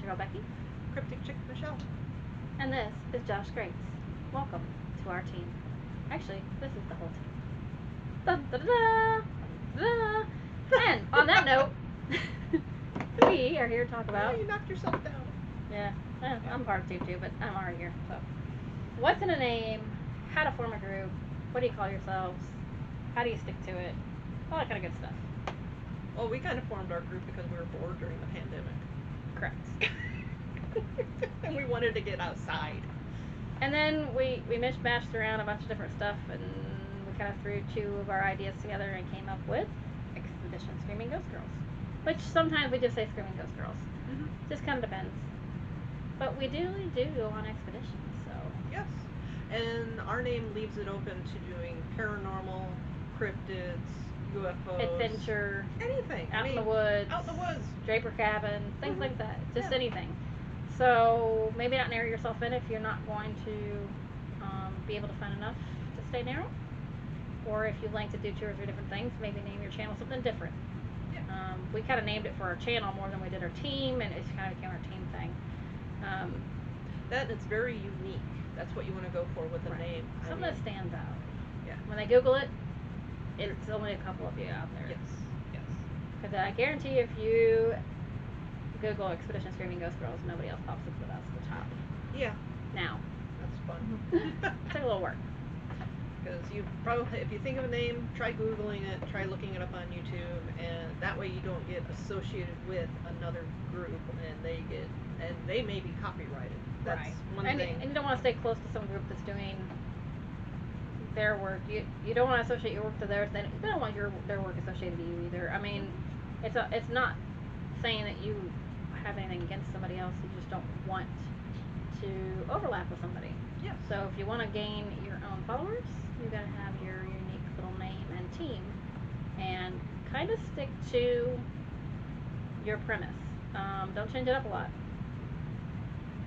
Girl Becky. Cryptic Chick Michelle. And this is Josh Grace. Welcome to our team. Actually, this is the whole team. Dun, da, da, da, da. And on that note, we are here to talk about. Oh, you knocked yourself down. Yeah, I'm part of team too, but I'm already here. So, what's in a name? How to form a group? What do you call yourselves? How do you stick to it? All that kind of good stuff. Well, we kind of formed our group because we were bored during the pandemic. Correct. And we wanted to get outside. And then we mishmashed around a bunch of different stuff, and we kind of threw two of our ideas together and came up with Expedition Screaming Ghost Girls. Which sometimes we just say Screaming Ghost Girls. Mm-hmm. Just kind of depends. But we do go on expeditions, so. Yes. And our name leaves it open to doing paranormal, cryptids, UFOs. Adventure. Anything. Out in the woods. Out in the woods. Draper cabin. Things like that. Just Yeah. anything. So maybe not narrow yourself in if you're not going to be able to find enough to stay narrow. Or if you like to do 2 or 3 different things, maybe name your channel something different. Yeah. We kind of named it for our channel more than we did our team, and it kind of became our team thing. That it's very unique. That's what you want to go for with a Right. name. Something that stands out. Yeah. When they Google it, it's only a couple of you out there. Yes. Because I guarantee if you Google Expedition Screaming Ghost Girls, nobody else pops up with us at the top. Yeah. Now. That's fun. Took a little work. Because you probably, if you think of a name, try Googling it, try looking it up on YouTube, and that way you don't get associated with another group, and they may be copyrighted. That's right. one and thing. And you don't want to stay close to some group that's doing their work. You don't want to associate your work to theirs. They don't want their work associated to you either. I mean, it's not saying that you have anything against somebody else. You just don't want to overlap with somebody. Yes. So if you want to gain your own followers, you got to have your unique little name and team, and kind of stick to your premise. Don't change it up a lot.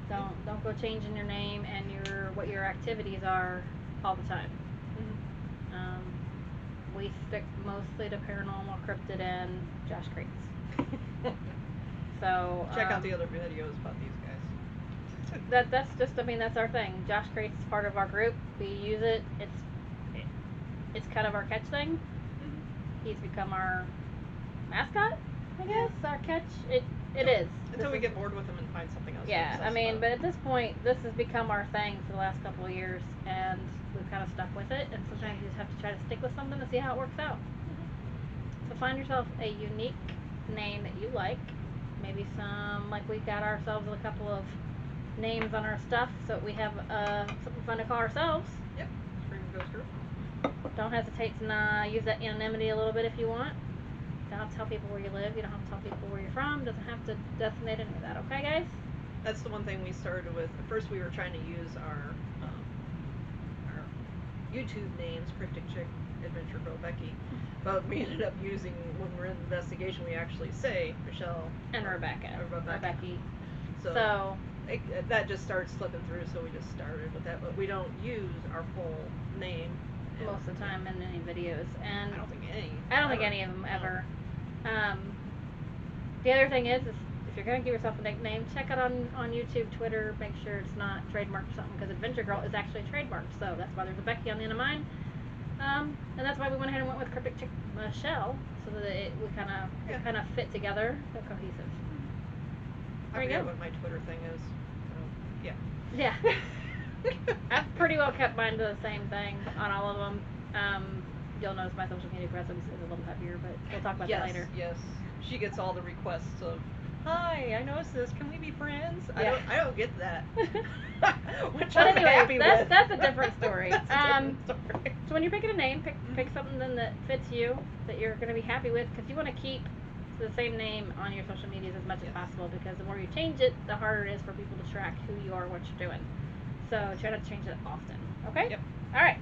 Don't go changing your name and what your activities are all the time. Mm-hmm. We stick mostly to paranormal, cryptid, and Josh Crates. So check out the other videos about these guys. That's just, I mean, that's our thing. Josh Crates is part of our group. We use it. It's kind of our catch thing. Mm-hmm. He's become our mascot, I guess. Our catch. It is. Until we get bored with him and find something else. Yeah, I mean, but at this point, this has become our thing for the last couple of years, and we've kind of stuck with it. And sometimes you just have to try to stick with something to see how it works out. Mm-hmm. So find yourself a unique name that you like. Maybe some, like we got ourselves a couple of names on our stuff, so we have something fun to call ourselves. Yep. Screaming Ghost Group. Don't hesitate to use that anonymity a little bit if you want. Don't have to tell people where you live. You don't have to tell people where you're from. Doesn't have to designate any of that. Okay, guys? That's the one thing we started with. At first, we were trying to use our YouTube names, Cryptic Chick, Adventure Girl Becky, but we ended up using, when we're in investigation, we actually say Michelle and Rebecca. Or Becky. So that just started slipping through, so we just started with that. But we don't use our full name most of the time in any videos, and I don't think any of them ever. The other thing is if you're gonna give yourself a nickname, check it on YouTube, Twitter. Make sure it's not trademarked or something, because Adventure Girl is actually trademarked. So that's why there's a Becky on the end of mine, and that's why we went ahead and went with Cryptic Chick Michelle, so that we kind of fit together, they're cohesive. I forget what my Twitter thing is. Yeah. I've pretty well kept mine to the same thing on all of them. You'll notice my social media presence is a little heavier, but we'll talk about that later. Yes. She gets all the requests of, "Hi, I noticed this. Can we be friends?" Yeah. I don't get that. Which but I'm anyway, happy with. That's a different story. That's a different story. So when you're picking a name, pick something then that fits you, that you're going to be happy with, because you want to keep the same name on your social medias as much as possible, because the more you change it, the harder it is for people to track who you are, what you're doing. So try not to change it often. Okay? Yep. All right.